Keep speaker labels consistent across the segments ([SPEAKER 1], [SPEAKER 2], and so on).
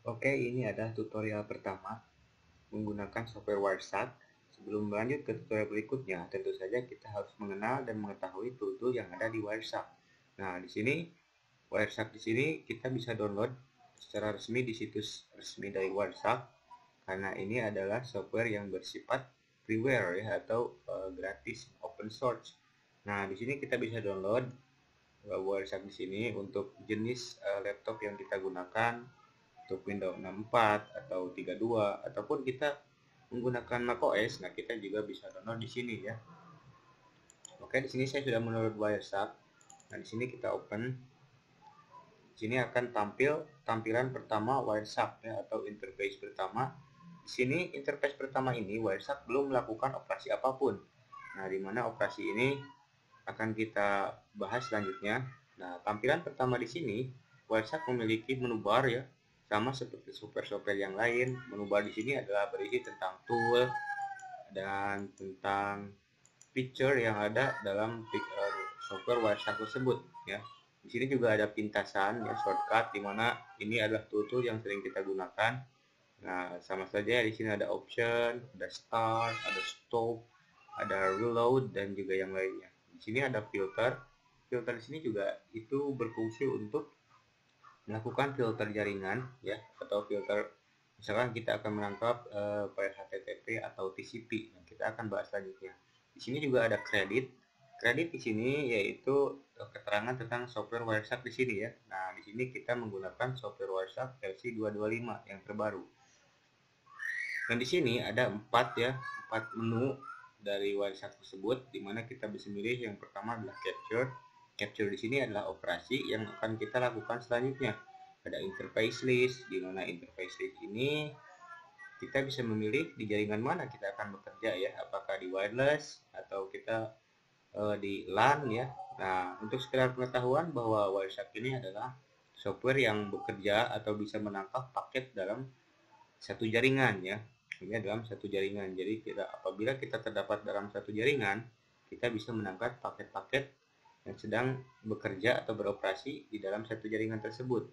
[SPEAKER 1] Oke, ini adalah tutorial pertama menggunakan software Wireshark. Sebelum lanjut ke tutorial berikutnya, tentu saja kita harus mengenal dan mengetahui tool-tool yang ada di Wireshark. Nah, di sini Wireshark di sini kita bisa download secara resmi di situs resmi dari Wireshark karena ini adalah software yang bersifat freeware ya atau gratis open source. Nah, di sini kita bisa download Wireshark di sini untuk jenis laptop yang kita gunakan untuk Windows 64 atau 32 ataupun kita menggunakan macOS. Nah, kita juga bisa download di sini ya. Oke, di sini saya sudah mendownload Wireshark. Nah, di sini kita open. Di sini akan tampil tampilan pertama Wireshark ya atau interface pertama. Di sini interface pertama ini Wireshark belum melakukan operasi apapun. Nah, di mana operasi ini akan kita bahas selanjutnya. Nah, tampilan pertama di sini Wireshark memiliki menu bar ya, sama seperti software-software yang lain. Menu bar di sini adalah berisi tentang tool dan tentang feature yang ada dalam software Wireshark tersebut ya. Di sini juga ada pintasan ya, shortcut di mana ini adalah tool-tool yang sering kita gunakan. Nah, sama saja di sini ada option, ada start, ada stop, ada reload dan juga yang lainnya. Di sini ada filter. Filter di sini juga itu berfungsi untuk melakukan filter jaringan ya atau filter misalkan kita akan menangkap file HTTP atau TCP. Nah, kita akan bahas selanjutnya. Di sini juga ada kredit. Kredit di sini yaitu keterangan tentang software Wireshark di sini ya. Nah, di sini kita menggunakan software Wireshark versi 225 yang terbaru. Dan di sini ada empat menu dari Wireshark tersebut, di mana kita bisa milih. Yang pertama adalah capture. Capture di sini adalah operasi yang akan kita lakukan selanjutnya. Ada interface list, di mana interface list ini kita bisa memilih di jaringan mana kita akan bekerja ya, apakah di wireless atau kita di LAN ya. Nah, untuk sekedar pengetahuan bahwa Wireshark ini adalah software yang bekerja atau bisa menangkap paket dalam satu jaringan ya. Ini dalam satu jaringan. Jadi apabila kita terdapat dalam satu jaringan, kita bisa menangkap paket-paket yang sedang bekerja atau beroperasi di dalam satu jaringan tersebut.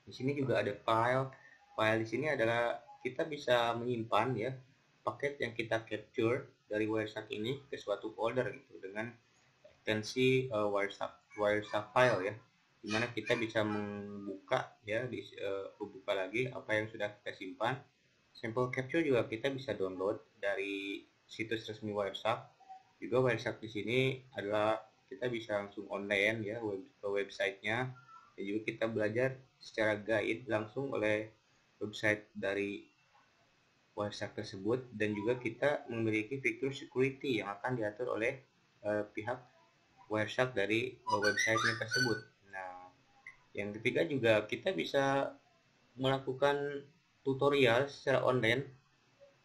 [SPEAKER 1] Di sini juga ada file. File di sini adalah kita bisa menyimpan ya paket yang kita capture dari Wireshark ini ke suatu folder gitu dengan ekstensi Wireshark file ya, dimana kita bisa membuka ya membuka lagi apa yang sudah kita simpan. Sampel capture juga kita bisa download dari situs resmi Wireshark. Juga Wireshark di sini adalah kita bisa langsung online ya ke websitenya, dan juga kita belajar secara guide langsung oleh website dari Wireshark tersebut, dan juga kita memiliki fitur security yang akan diatur oleh pihak Wireshark dari websitenya tersebut. Nah, yang ketiga juga kita bisa melakukan tutorial secara online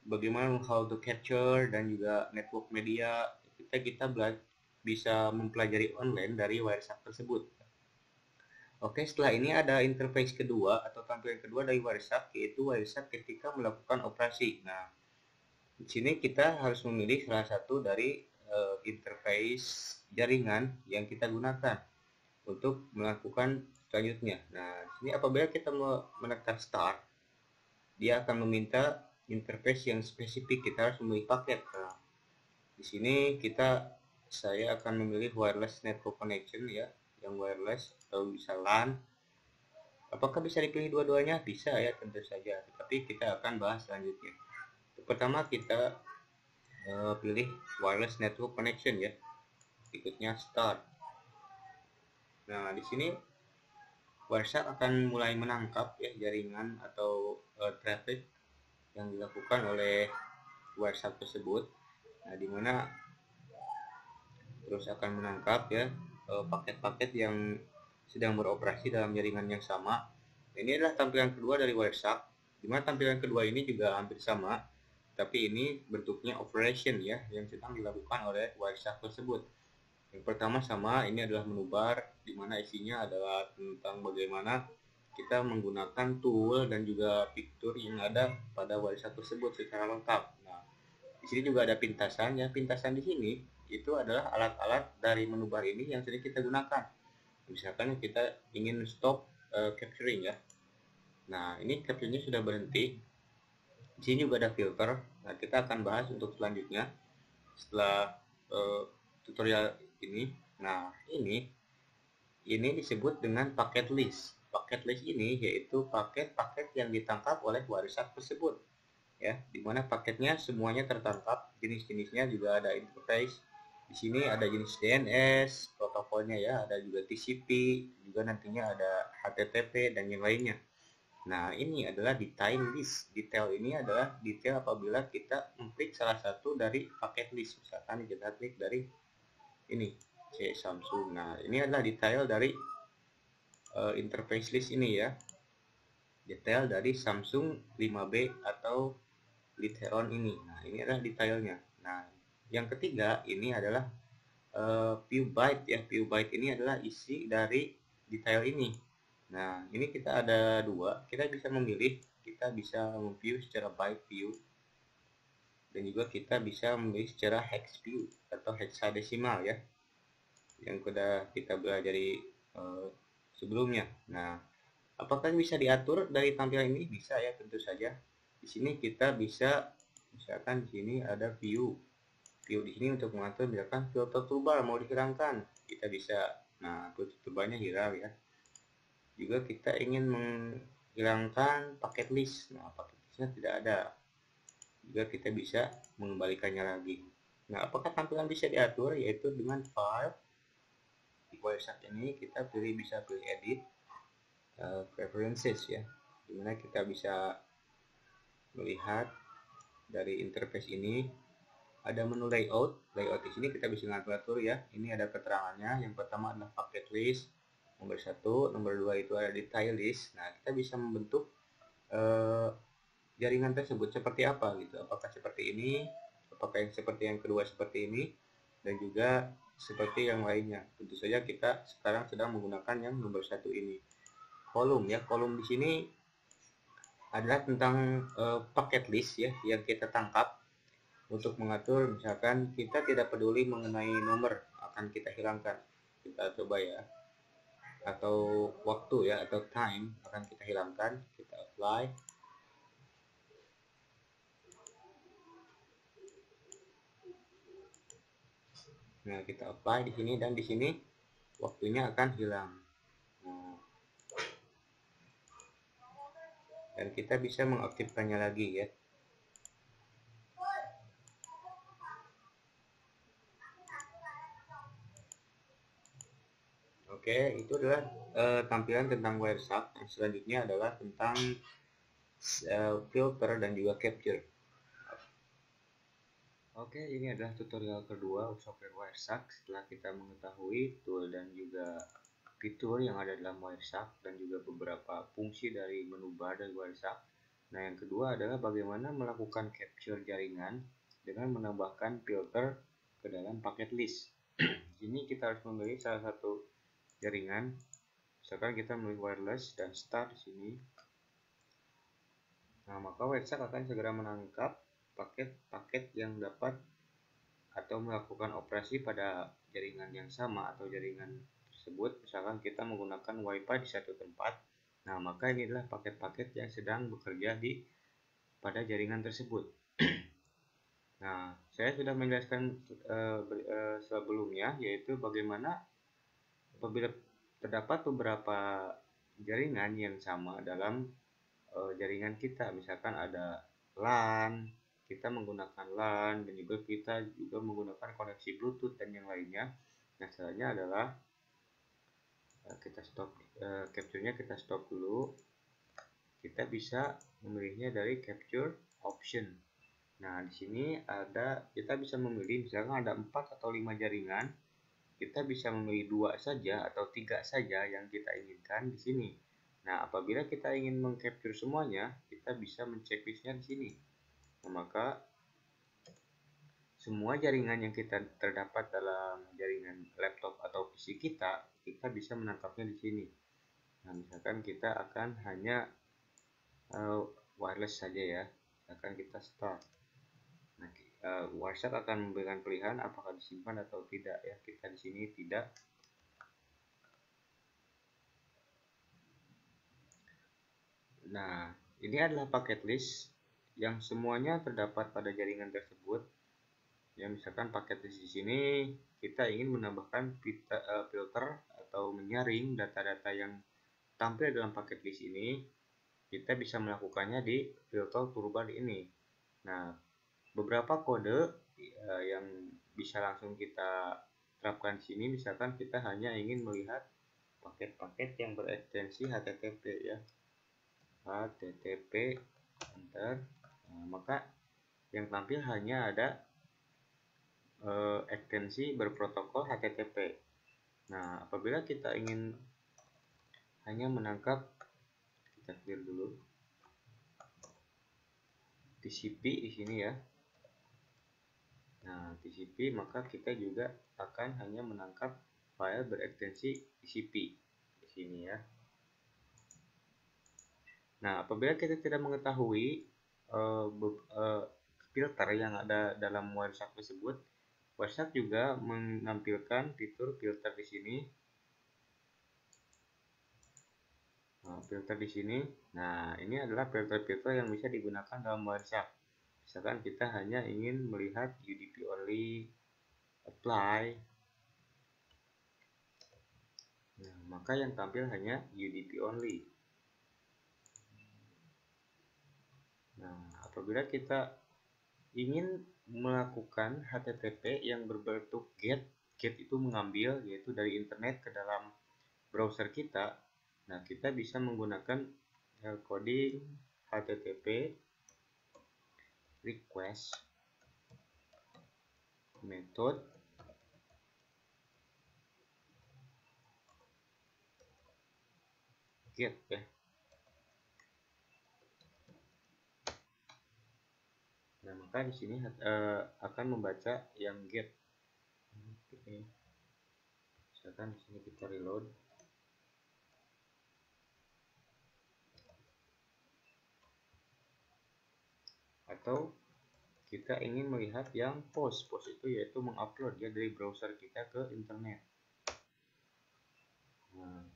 [SPEAKER 1] bagaimana how to capture dan juga network media. Kita bisa mempelajari online dari Wireshark tersebut. Oke, setelah ini ada interface kedua atau tampilan kedua dari Wireshark, yaitu Wireshark ketika melakukan operasi. Nah, di sini kita harus memilih salah satu dari interface jaringan yang kita gunakan untuk melakukan selanjutnya. Nah, di sini apabila kita menekan start, dia akan meminta interface yang spesifik. Kita harus memilih paket. Nah, di sini saya akan memilih wireless network connection ya, yang wireless atau bisa LAN. Apakah bisa dipilih dua-duanya? Bisa ya, tentu saja. Tapi kita akan bahas selanjutnya. Pertama kita pilih wireless network connection ya. Berikutnya start. Nah, di sini Wireshark akan mulai menangkap ya jaringan atau traffic yang dilakukan oleh Wireshark tersebut. Nah, di mana terus akan menangkap ya paket-paket yang sedang beroperasi dalam jaringan yang sama. Ini adalah tampilan kedua dari Wireshark, di mana tampilan kedua ini juga hampir sama, tapi ini bentuknya operation ya yang sedang dilakukan oleh Wireshark tersebut. Yang pertama sama, ini adalah menu bar, di mana isinya adalah tentang bagaimana kita menggunakan tool dan juga fitur yang ada pada Wireshark tersebut secara lengkap. Nah, di sini juga ada pintasan ya. Pintasan di sini itu adalah alat-alat dari menu bar ini yang sering kita gunakan. Misalkan kita ingin stop capturing ya. Nah, ini capture-nya sudah berhenti. Di sini juga ada filter. Nah, kita akan bahas untuk selanjutnya setelah tutorial ini. Nah, ini disebut dengan paket list. Paket list ini yaitu paket-paket yang ditangkap oleh WireShark tersebut, ya, dimana paketnya semuanya tertangkap, jenis-jenisnya juga ada interface. Di sini ada jenis DNS, protokolnya ya, ada juga TCP, juga nantinya ada HTTP dan yang lainnya. Nah, ini adalah detail list. Detail ini adalah detail apabila kita mengklik salah satu dari paket list. Misalkan kita klik dari ini, Samsung. Nah, ini adalah detail dari interface list ini ya. Detail dari Samsung 5B atau Litheron ini. Nah, ini adalah detailnya. Nah, yang ketiga ini adalah view byte ya. View byte ini adalah isi dari detail ini. Nah, ini kita ada dua. Kita bisa memilih, kita bisa view secara byte view dan juga kita bisa memilih secara hex view atau hexadesimal ya. Yang sudah kita pelajari sebelumnya. Nah, apakah bisa diatur dari tampilan ini? Bisa ya, tentu saja. Di sini kita bisa, misalkan di sini ada view di sini untuk mengatur misalkan filter toolbar mau dihilangkan, kita bisa. Nah, filter toolbarnya hilang ya. Juga kita ingin menghilangkan paket list. Nah, paket listnya tidak ada. Juga kita bisa mengembalikannya lagi. Nah, apakah tampilan bisa diatur? Yaitu dengan file. Di WireShark ini kita bisa pilih edit preferences ya, dimana kita bisa melihat dari interface ini ada menu layout. Layout di sini kita bisa ngatur ya. Ini ada keterangannya. Yang pertama adalah packet list. Nomor 1, nomor 2 itu ada detail list. Nah, kita bisa membentuk jaringan tersebut seperti apa gitu. Apakah seperti ini, apakah yang seperti yang kedua seperti ini, dan juga seperti yang lainnya. Tentu saja kita sekarang sedang menggunakan yang nomor 1 ini. Kolom ya. Kolom di sini adalah tentang paket list ya yang kita tangkap. Untuk mengatur misalkan kita tidak peduli mengenai nomor, akan kita hilangkan. Kita coba ya, atau waktu ya, atau time akan kita hilangkan. Kita apply. Nah, kita apply di sini, dan di sini waktunya akan hilang. Nah, dan kita bisa mengaktifkannya lagi ya. Oke, itu adalah tampilan tentang WireShark. Yang selanjutnya adalah tentang filter dan juga capture. Oke, ini adalah tutorial kedua software WireShark. Setelah kita mengetahui tool dan juga fitur yang ada dalam WireShark dan juga beberapa fungsi dari menu bar dari WireShark. Nah, yang kedua adalah bagaimana melakukan capture jaringan dengan menambahkan filter ke dalam paket list. Ini kita harus memilih salah satu jaringan. Misalkan kita memilih wireless dan start di sini. Nah, maka WireShark akan segera menangkap paket-paket yang dapat atau melakukan operasi pada jaringan yang sama atau jaringan tersebut. Misalkan kita menggunakan WiFi di satu tempat, nah maka ini adalah paket-paket yang sedang bekerja pada jaringan tersebut. Nah, saya sudah menjelaskan sebelumnya, yaitu bagaimana apabila terdapat beberapa jaringan yang sama dalam jaringan kita. Misalkan ada LAN, kita menggunakan LAN, dan juga kita juga menggunakan koneksi Bluetooth dan yang lainnya. Nah, caranya adalah kita stop capture-nya, kita stop dulu. Kita bisa memilihnya dari capture option. Nah, di sini kita bisa memilih, misalkan ada 4 atau 5 jaringan, kita bisa memilih 2 saja atau 3 saja yang kita inginkan di sini. Nah, apabila kita ingin mengcapture semuanya, kita bisa men-checklistnya di sini. Nah, maka semua jaringan yang kita terdapat dalam jaringan laptop atau PC kita bisa menangkapnya di sini. Nah, misalkan kita akan hanya wireless saja ya. Misalkan kita start. Nah, WireShark akan memberikan pilihan apakah disimpan atau tidak ya. Kita di sini tidak. Nah, ini adalah paket list yang semuanya terdapat pada jaringan tersebut. Ya, misalkan paket list di sini kita ingin menambahkan filter atau menyaring data-data yang tampil dalam paket list ini, kita bisa melakukannya di filter toolbar ini. Nah, beberapa kode yang bisa langsung kita terapkan di sini, misalkan kita hanya ingin melihat paket-paket yang berekstensi HTTP ya. HTTP enter. Nah, maka yang tampil hanya ada ekstensi berprotokol HTTP. Nah, apabila kita ingin hanya menangkap, kita clear dulu TCP di sini ya. Nah, TCP, maka kita juga akan hanya menangkap file berekstensi TCP di sini ya. Nah, apabila kita tidak mengetahui filter yang ada dalam Wireshark tersebut, Wireshark juga menampilkan fitur filter di sini. Nah, filter di sini. Nah, ini adalah filter-filter yang bisa digunakan dalam Wireshark. Misalkan kita hanya ingin melihat UDP only, apply. Nah, maka yang tampil hanya UDP only. Nah, apabila kita ingin melakukan HTTP yang berbentuk GET, GET itu mengambil yaitu dari internet ke dalam browser kita. Nah, kita bisa menggunakan coding HTTP request method get ya. Nah, maka di sini akan membaca yang get. Oke. Misalkan di sini kita reload. Atau kita ingin melihat yang post itu yaitu mengupload ya dari browser kita ke internet. Nah,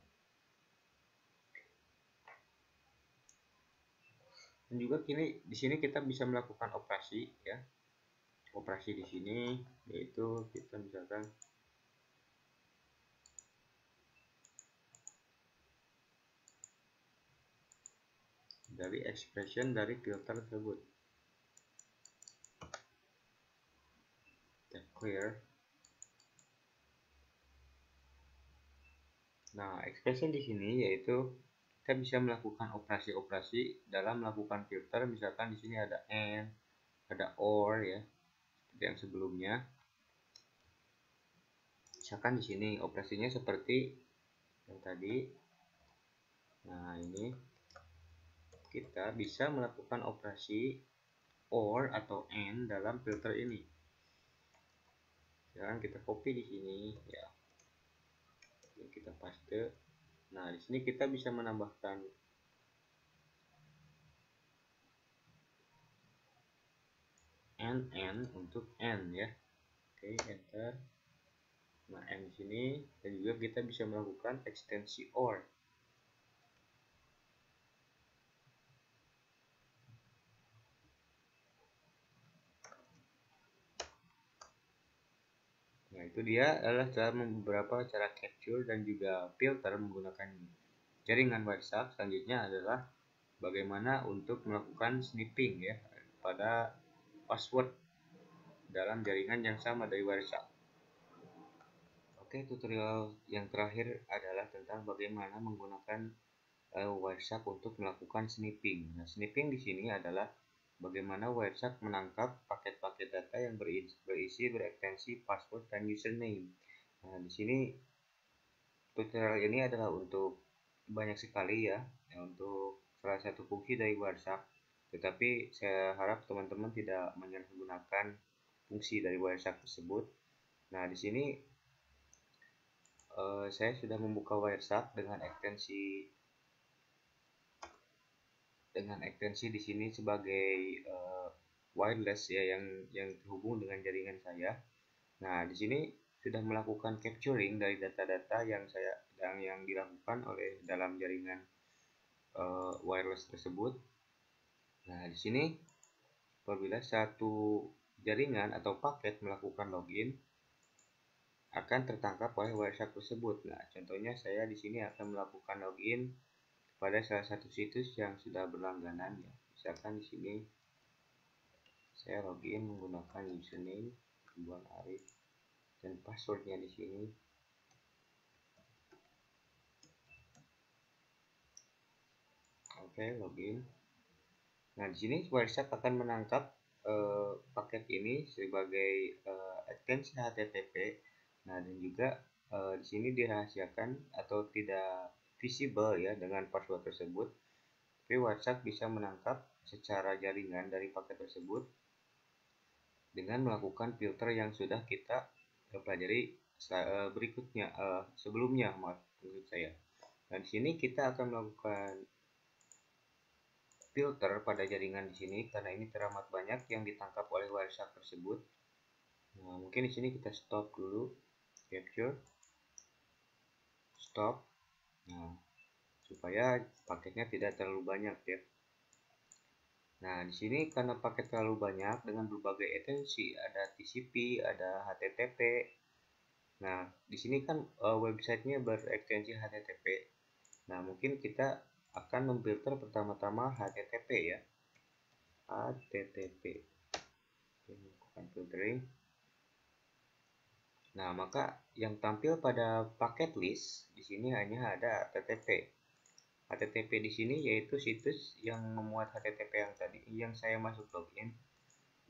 [SPEAKER 1] dan juga di sini kita bisa melakukan operasi ya. Operasi di sini yaitu kita misalkan dari expression dari filter tersebut. Kita clear. Nah, expression di sini yaitu kita bisa melakukan operasi-operasi dalam melakukan filter. Misalkan di sini ada and, ada or ya, seperti yang sebelumnya. Misalkan di sini operasinya seperti yang tadi. Nah, ini kita bisa melakukan operasi or atau and dalam filter ini. Sekarang kita copy di sini ya. Kita paste. Nah, di sini kita bisa menambahkan and untuk and ya. Oke, enter. Nah, and di sini dan juga kita bisa melakukan ekstensi or. Nah, itu dia adalah beberapa cara capture dan juga filter menggunakan jaringan Wireshark. Selanjutnya adalah bagaimana untuk melakukan sniffing ya pada password dalam jaringan yang sama dari Wireshark. Oke, tutorial yang terakhir adalah tentang bagaimana menggunakan Wireshark untuk melakukan sniffing. Nah, sniffing di sini adalah bagaimana Wireshark menangkap paket-paket data yang berisi berekstensi password dan username. Nah, di sini tutorial ini adalah untuk banyak sekali ya, untuk salah satu fungsi dari Wireshark. Tetapi saya harap teman-teman tidak menyalahgunakan fungsi dari Wireshark tersebut. Nah, di sini saya sudah membuka Wireshark dengan ekstensi di sini sebagai wireless ya yang terhubung dengan jaringan saya. Nah, di sini sudah melakukan capturing dari data-data yang dilakukan oleh dalam jaringan wireless tersebut. Nah, di sini apabila satu jaringan atau paket melakukan login akan tertangkap oleh WhatsApp tersebut. Nah, contohnya saya di sini akan melakukan login pada salah satu situs yang sudah berlangganan ya. Misalkan di sini saya login menggunakan username Ridwan Arif dan passwordnya di sini. Oke, login. Nah, di sini WhatsApp akan menangkap paket ini sebagai ekstensi HTTP. Nah, dan juga di sini dirahasiakan atau tidak visible ya dengan password tersebut. Tapi WhatsApp bisa menangkap secara jaringan dari paket tersebut dengan melakukan filter yang sudah kita pelajari berikutnya sebelumnya, maksud saya. Nah, di sini kita akan melakukan filter pada jaringan di sini karena ini teramat banyak yang ditangkap oleh WhatsApp tersebut. Nah, mungkin di sini kita stop dulu, capture, stop. Nah, supaya paketnya tidak terlalu banyak ya. Nah, di sini karena paket terlalu banyak dengan berbagai ekstensi, ada TCP, ada HTTP. Nah, di sini kan websitenya berekstensi HTTP. Nah, mungkin kita akan memfilter pertama-tama HTTP ya. HTTP. Lakukan filtering. Nah, maka yang tampil pada paket list di sini hanya ada HTTP. HTTP di sini yaitu situs yang memuat HTTP yang tadi yang saya masuk login.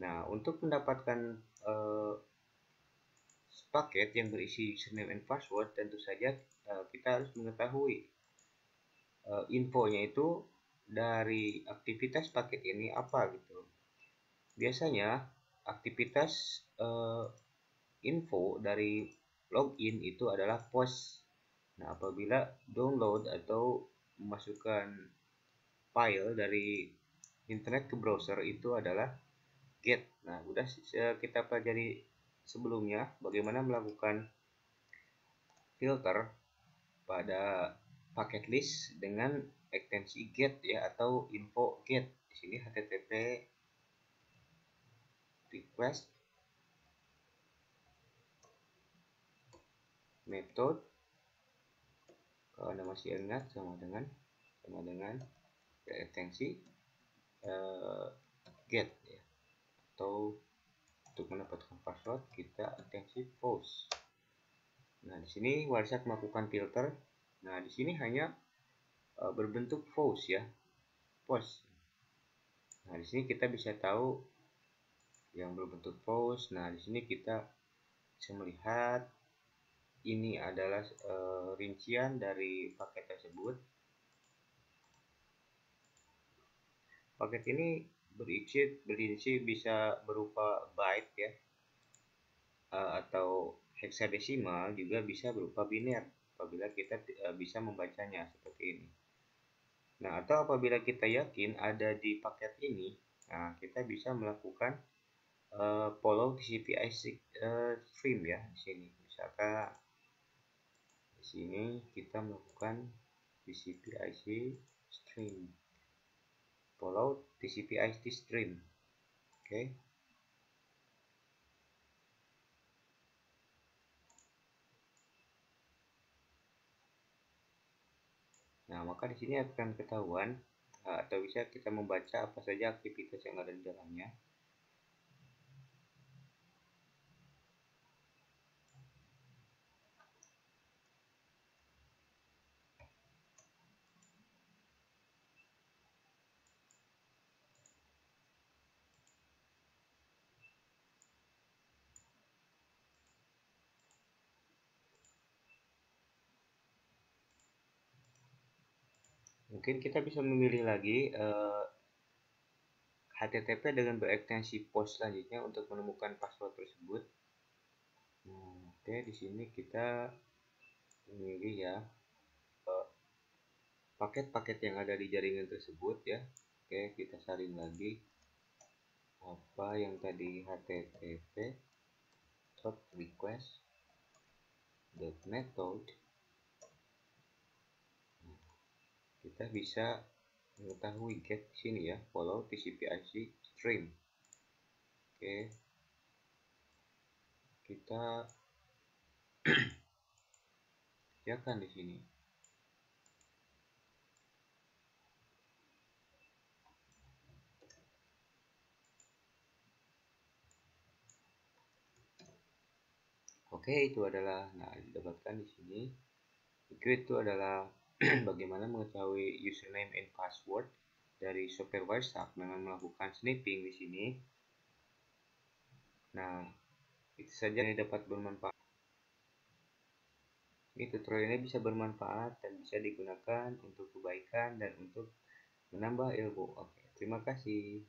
[SPEAKER 1] Nah, untuk mendapatkan paket yang berisi username and password, tentu saja kita harus mengetahui infonya itu dari aktivitas paket ini apa gitu. Biasanya aktivitas info dari login itu adalah post. Nah, apabila download atau memasukkan file dari internet ke browser itu adalah get. Nah, udah kita pelajari sebelumnya bagaimana melakukan filter pada paket list dengan ekstensi get ya atau info get. Di sini HTTP request method, kalau Anda masih ingat sama dengan ekstensi get ya, atau untuk mendapatkan password kita ekstensi post. Nah, di sini WhatsApp melakukan filter. Nah, di sini hanya berbentuk post ya, post. Nah, di sini kita bisa tahu yang berbentuk post. Nah, di sini kita bisa melihat ini adalah rincian dari paket tersebut. Paket ini berisi bisa berupa byte ya, atau heksadesimal, juga bisa berupa biner apabila kita bisa membacanya seperti ini. Nah, atau apabila kita yakin ada di paket ini, nah kita bisa melakukan follow TCP/IP stream ya di sini. Misalkan di sini kita melakukan TCP/IP stream, follow TCP/IP stream. Oke. Nah, maka di sini akan ketahuan atau bisa kita membaca apa saja aktivitas yang ada di dalamnya. Mungkin kita bisa memilih lagi HTTP dengan berekstensi post selanjutnya untuk menemukan password tersebut. Oke, di sini kita memilih ya paket-paket yang ada di jaringan tersebut ya. Oke, kita salin lagi apa yang tadi HTTP dot request dot method. Kita bisa mengetahui get sini ya, follow TCP/IP stream. Oke, kita kerjakan di sini. Oke, itu adalah didapatkan di sini. Itu adalah bagaimana mengetahui username and password dari software WhatsApp dengan melakukan sniffing di sini. Nah, itu saja yang dapat bermanfaat. Ini tutorial ini bisa bermanfaat dan bisa digunakan untuk kebaikan dan untuk menambah ilmu. Oke, terima kasih.